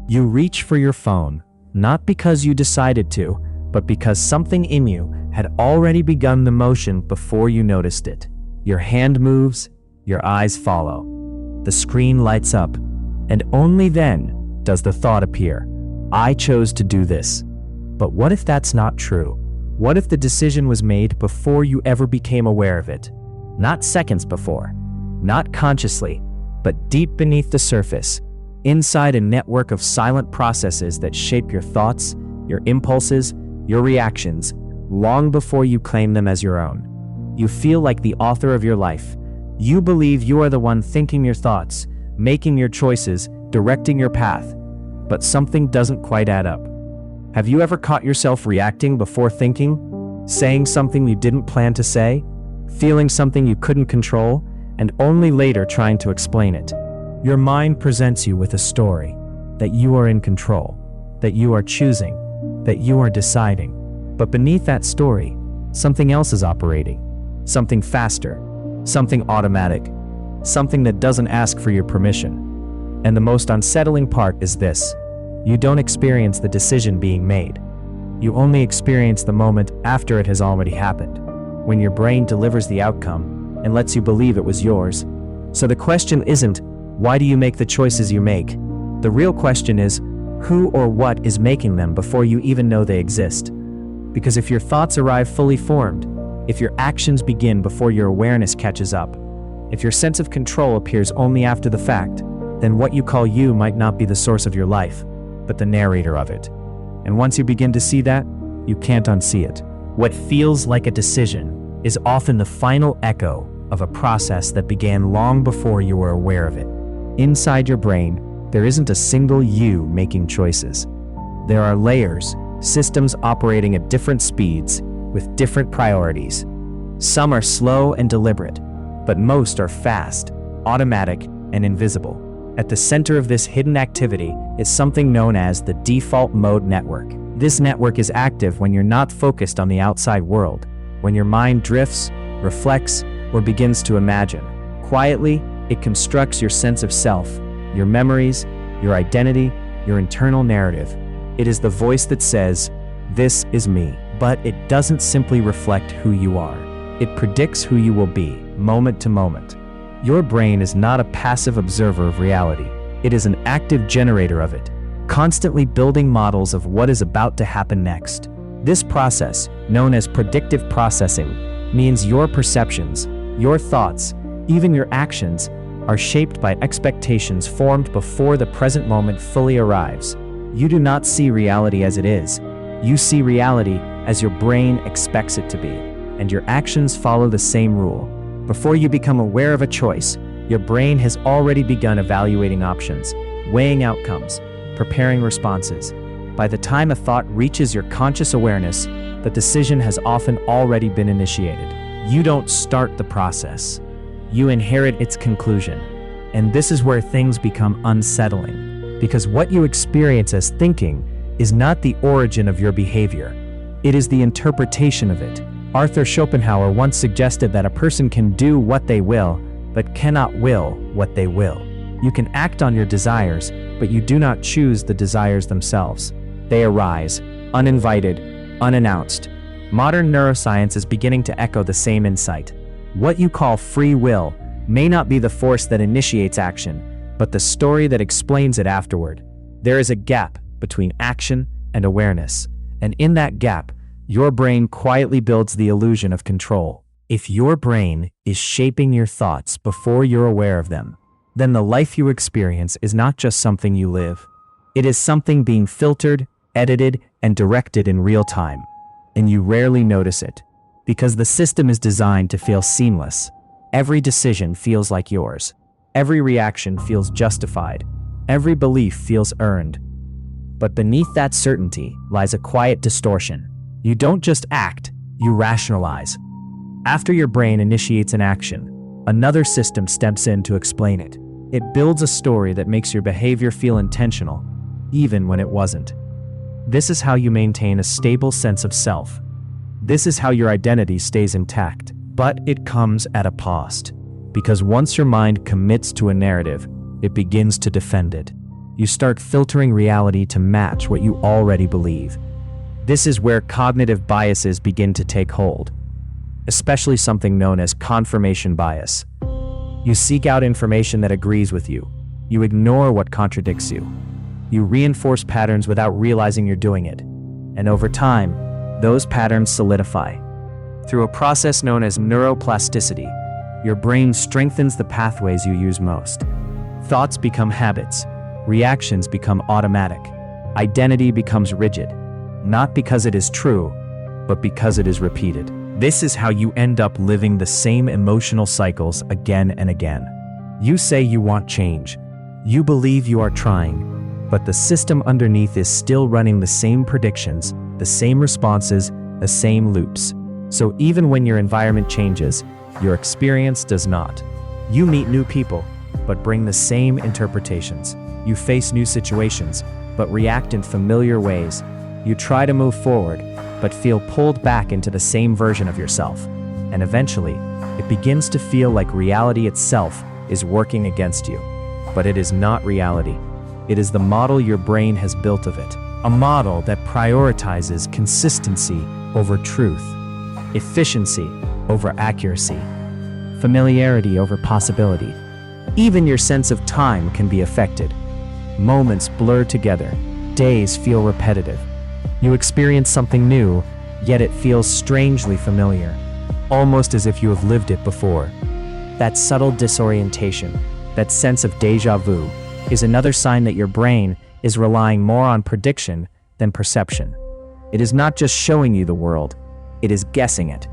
You reach for your phone, not because you decided to, but because something in you had already begun the motion before you noticed it. Your hand moves, your eyes follow. The screen lights up, and only then does the thought appear, I chose to do this. But what if that's not true? What if the decision was made before you ever became aware of it? Not seconds before, not consciously, but deep beneath the surface, inside a network of silent processes that shape your thoughts, your impulses, your reactions, long before you claim them as your own. You feel like the author of your life. You believe you are the one thinking your thoughts, making your choices, directing your path. But something doesn't quite add up. Have you ever caught yourself reacting before thinking, saying something you didn't plan to say, feeling something you couldn't control, and only later trying to explain it? Your mind presents you with a story, that you are in control, that you are choosing, that you are deciding. But beneath that story, something else is operating, something faster, something automatic, something that doesn't ask for your permission. And the most unsettling part is this: you don't experience the decision being made. You only experience the moment after it has already happened, when your brain delivers the outcome and lets you believe it was yours. So the question isn't, why do you make the choices you make? The real question is, who or what is making them before you even know they exist? Because if your thoughts arrive fully formed, if your actions begin before your awareness catches up, if your sense of control appears only after the fact, then what you call you might not be the source of your life, but the narrator of it. And once you begin to see that, you can't unsee it. What feels like a decision is often the final echo of a process that began long before you were aware of it. Inside your brain, there isn't a single you making choices. There are layers, systems operating at different speeds, with different priorities. Some are slow and deliberate, but most are fast, automatic, and invisible. At the center of this hidden activity is something known as the default mode network. This network is active when you're not focused on the outside world, when your mind drifts, reflects, or begins to imagine. Quietly, it constructs your sense of self, your memories, your identity, your internal narrative. It is the voice that says, "This is me." But it doesn't simply reflect who you are. It predicts who you will be, moment to moment. Your brain is not a passive observer of reality. It is an active generator of it, constantly building models of what is about to happen next. This process, known as predictive processing, means your perceptions, your thoughts, even your actions, are shaped by expectations formed before the present moment fully arrives. You do not see reality as it is. You see reality as your brain expects it to be, and your actions follow the same rule. Before you become aware of a choice, your brain has already begun evaluating options, weighing outcomes, preparing responses. By the time a thought reaches your conscious awareness, the decision has often already been initiated. You don't start the process. You inherit its conclusion. And this is where things become unsettling, because what you experience as thinking is not the origin of your behavior. It is the interpretation of it. Arthur Schopenhauer once suggested that a person can do what they will, but cannot will what they will. You can act on your desires, but you do not choose the desires themselves. They arise, uninvited, unannounced. Modern neuroscience is beginning to echo the same insight. What you call free will may not be the force that initiates action, but the story that explains it afterward. There is a gap between action and awareness, and in that gap, your brain quietly builds the illusion of control. If your brain is shaping your thoughts before you're aware of them, then the life you experience is not just something you live. It is something being filtered, edited, and directed in real time. And you rarely notice it, because the system is designed to feel seamless. Every decision feels like yours. Every reaction feels justified. Every belief feels earned. But beneath that certainty lies a quiet distortion. You don't just act, you rationalize. After your brain initiates an action, another system steps in to explain it. It builds a story that makes your behavior feel intentional, even when it wasn't. This is how you maintain a stable sense of self. This is how your identity stays intact. But it comes at a cost, because once your mind commits to a narrative, it begins to defend it. You start filtering reality to match what you already believe. This is where cognitive biases begin to take hold, especially something known as confirmation bias. You seek out information that agrees with you. You ignore what contradicts you. You reinforce patterns without realizing you're doing it. And over time, those patterns solidify. Through a process known as neuroplasticity, your brain strengthens the pathways you use most. Thoughts become habits. Reactions become automatic. Identity becomes rigid, not because it is true, but because it is repeated. This is how you end up living the same emotional cycles again and again. You say you want change. You believe you are trying, but the system underneath is still running the same predictions, the same responses, the same loops. So even when your environment changes, your experience does not. You meet new people, but bring the same interpretations. You face new situations, but react in familiar ways. You try to move forward, but feel pulled back into the same version of yourself. And eventually, it begins to feel like reality itself is working against you. But it is not reality. It is the model your brain has built of it. A model that prioritizes consistency over truth, efficiency over accuracy, familiarity over possibility. Even your sense of time can be affected. Moments blur together. Days feel repetitive. You experience something new, yet it feels strangely familiar, almost as if you have lived it before. That subtle disorientation, that sense of déjà vu, is another sign that your brain is relying more on prediction than perception. It is not just showing you the world, it is guessing it.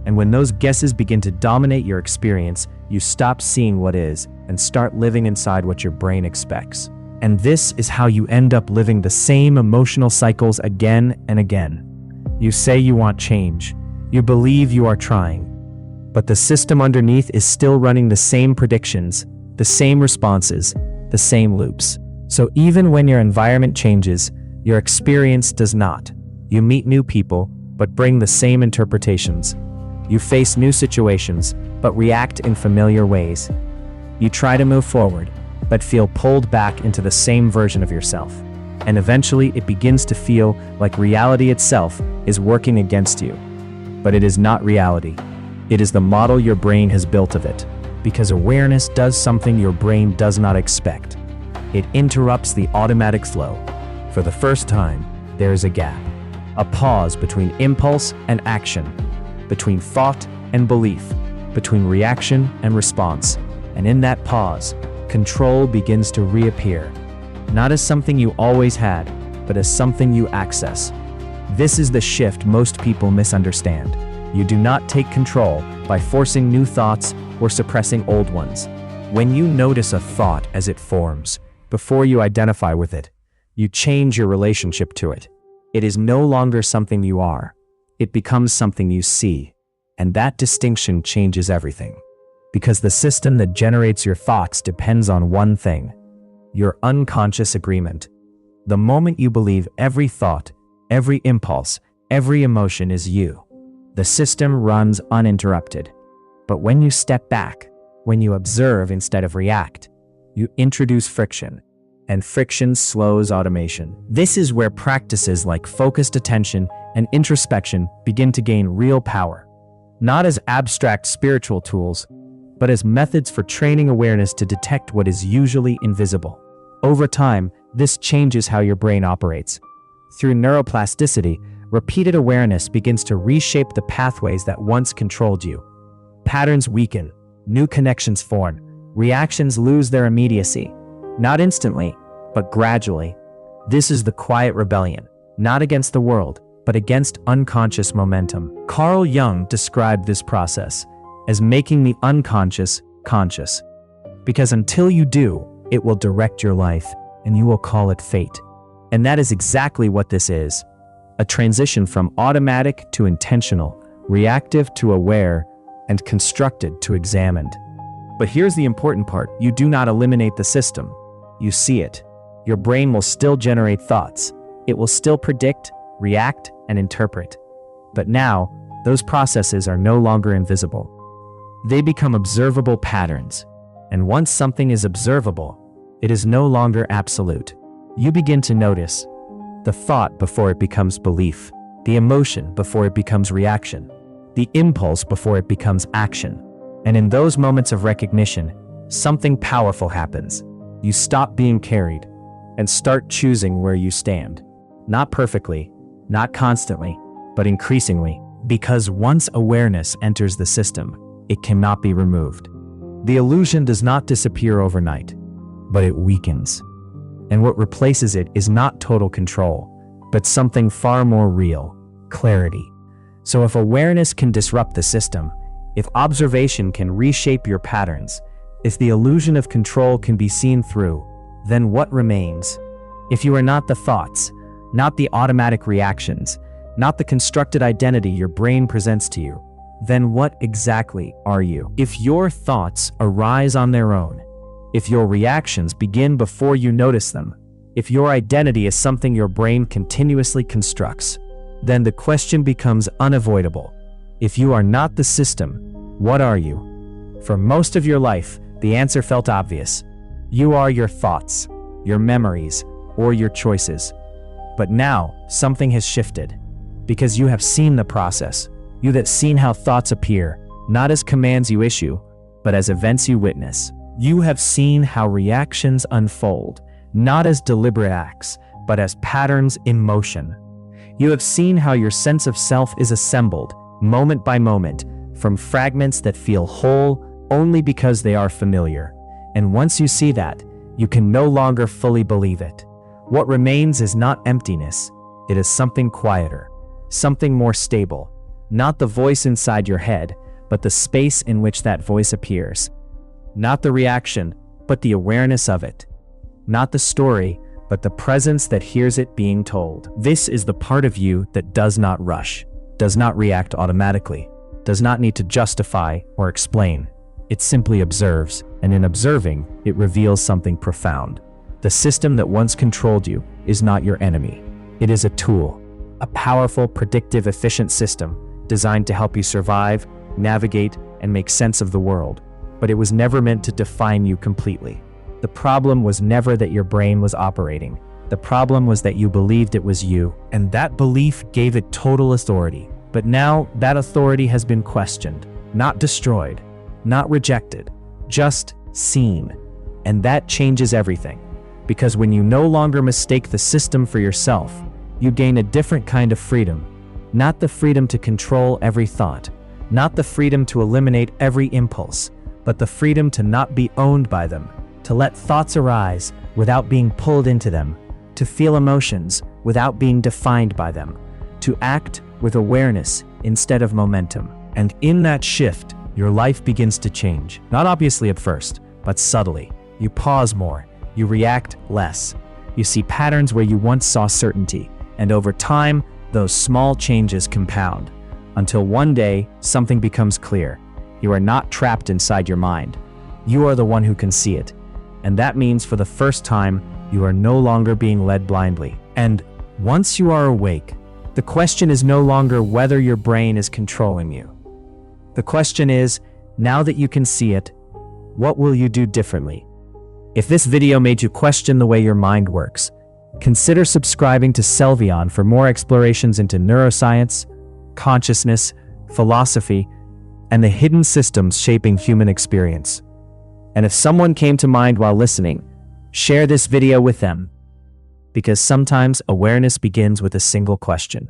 And when those guesses begin to dominate your experience, you stop seeing what is and start living inside what your brain expects. And this is how you end up living the same emotional cycles again and again. You say you want change. You believe you are trying. But the system underneath is still running the same predictions, the same responses, the same loops. So even when your environment changes, your experience does not. You meet new people, but bring the same interpretations. You face new situations, but react in familiar ways. You try to move forward, but feel pulled back into the same version of yourself. And eventually it begins to feel like reality itself is working against you. But it is not reality. It is the model your brain has built of it. Because awareness does something your brain does not expect. It interrupts the automatic flow. For the first time, there is a gap. A pause between impulse and action, between thought and belief, between reaction and response. And in that pause, control begins to reappear, not as something you always had, but as something you access. This is the shift most people misunderstand. You do not take control by forcing new thoughts or suppressing old ones. When you notice a thought as it forms, before you identify with it, you change your relationship to it. It is no longer something you are. It becomes something you see. And that distinction changes everything. Because the system that generates your thoughts depends on one thing: your unconscious agreement. The moment you believe every thought, every impulse, every emotion is you, the system runs uninterrupted. But when you step back, when you observe instead of react, you introduce friction, and friction slows automation. This is where practices like focused attention and introspection begin to gain real power, not as abstract spiritual tools, but as methods for training awareness to detect what is usually invisible. Over time, this changes how your brain operates. Through neuroplasticity, repeated awareness begins to reshape the pathways that once controlled you. Patterns weaken, new connections form, reactions lose their immediacy, not instantly, but gradually. This is the quiet rebellion, not against the world, but against unconscious momentum. Carl Jung described this process as making the unconscious conscious, because until you do, it will direct your life, and you will call it fate. And that is exactly what this is: a transition from automatic to intentional, reactive to aware, and constructed to examined. But here's the important part: you do not eliminate the system. You see it. Your brain will still generate thoughts. It will still predict, react, and interpret. But now, those processes are no longer invisible. They become observable patterns. And once something is observable, It is no longer absolute. You begin to notice the thought before it becomes belief, the emotion before it becomes reaction, the impulse before it becomes action. And in those moments of recognition, something powerful happens. You stop being carried and start choosing where you stand. Not perfectly, not constantly, but increasingly, because once awareness enters the system, it cannot be removed. The illusion does not disappear overnight, but it weakens. And what replaces it is not total control, but something far more real: clarity. So if awareness can disrupt the system, if observation can reshape your patterns, if the illusion of control can be seen through, then what remains? If you are not the thoughts, not the automatic reactions, not the constructed identity your brain presents to you, then what exactly are you? If your thoughts arise on their own, if your reactions begin before you notice them, if your identity is something your brain continuously constructs, then the question becomes unavoidable. If you are not the system, what are you? For most of your life, the answer felt obvious. You are your thoughts, your memories, or your choices. But now, something has shifted. Because you have seen the process, you that seen how thoughts appear, not as commands you issue, but as events you witness. You have seen how reactions unfold, not as deliberate acts, but as patterns in motion. You have seen how your sense of self is assembled, moment by moment, from fragments that feel whole only because they are familiar. And once you see that, you can no longer fully believe it. What remains is not emptiness, it is something quieter, something more stable. Not the voice inside your head, but the space in which that voice appears. Not the reaction, but the awareness of it. Not the story, but the presence that hears it being told. This is the part of you that does not rush, does not react automatically, does not need to justify or explain. It simply observes, and in observing, it reveals something profound. The system that once controlled you is not your enemy. It is a tool, a powerful, predictive, efficient system designed to help you survive, navigate, and make sense of the world. But it was never meant to define you completely. The problem was never that your brain was operating. The problem was that you believed it was you, and that belief gave it total authority. But now that authority has been questioned, not destroyed, not rejected, just seen. And that changes everything. Because when you no longer mistake the system for yourself, you gain a different kind of freedom. Not the freedom to control every thought, not the freedom to eliminate every impulse, but the freedom to not be owned by them, to let thoughts arise without being pulled into them, to feel emotions without being defined by them, to act with awareness instead of momentum. And in that shift, your life begins to change. Not obviously at first, but subtly. You pause more, you react less. You see patterns where you once saw certainty, and over time, those small changes compound, until one day, something becomes clear. You are not trapped inside your mind. You are the one who can see it. And that means for the first time, you are no longer being led blindly. And once you are awake, the question is no longer whether your brain is controlling you. The question is, now that you can see it, what will you do differently? If this video made you question the way your mind works, consider subscribing to Selvion for more explorations into neuroscience, consciousness, philosophy, and the hidden systems shaping human experience. And if someone came to mind while listening, share this video with them. Because sometimes awareness begins with a single question.